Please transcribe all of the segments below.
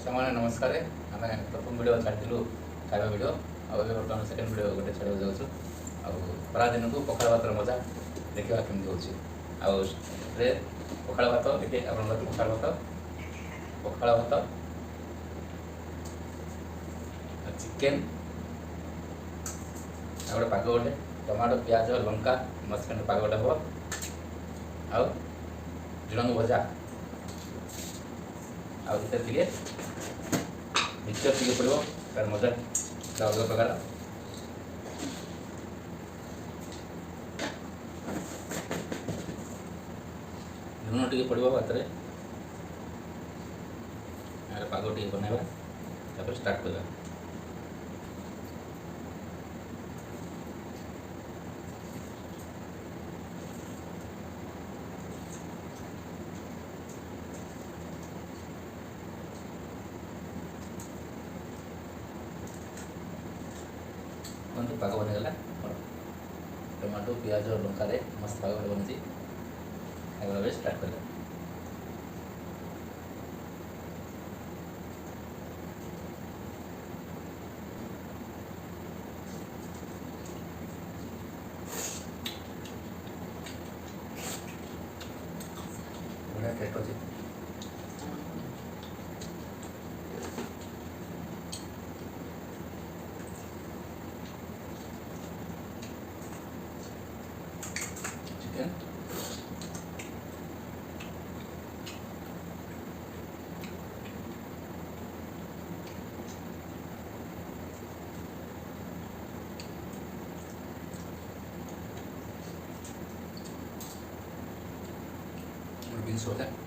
सामान्य नमस्कार आम प्रथम वीडियो छाड़ू खाଇବା वीडियो बर्तमान सेकेंड वीडियो गोटे छाड़ा जाऊँ खरा दिन को पखाड़ भातर मजा देखा केमती हो पखाड़ भात देखिए आप पखाड़ भात चिकेन गोटे पाग गोटे टमाटो प्याज लंका मस्त पाग गोटे हम आउ झुड़ंग भजा आगे मिक्सचर टी पड़ो तार मजा अलग प्रकार लुण टी पड़ो भात पाग टी बनवा स्टार्ट करवा पाग बनीगला टमाटो प्याज और लंका मस्त पाग बनी खाଇବା स्टार्ट कर बढ़िया टेस्ट अच्छे चिकेन बीन्स होता है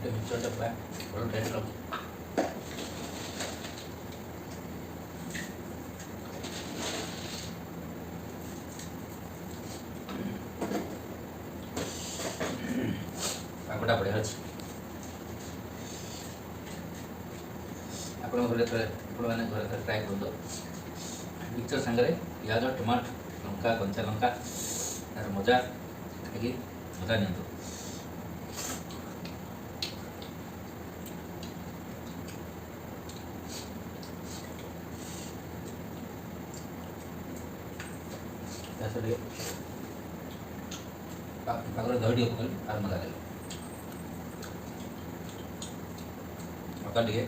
मिक्सर डब्बा बड़ा टेस्ट लगे पागटा बढ़िया अच्छे आप घर ट्राए कर मिक्सचर सांगे पियाज टमाटो लंका कंचा लंका तार मजा खाई मजा नि पागल दही टे पकड़ आर मजा लगे मका टे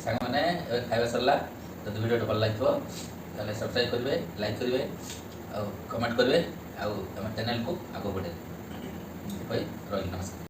सांग मैंने खाଇବା सरला जब वीडियो भल लगे ताले सब्सक्राइब करेंगे लाइक करेंगे और कमेंट करेंगे आम चैनल को आगे बढ़े रही नमस्कार।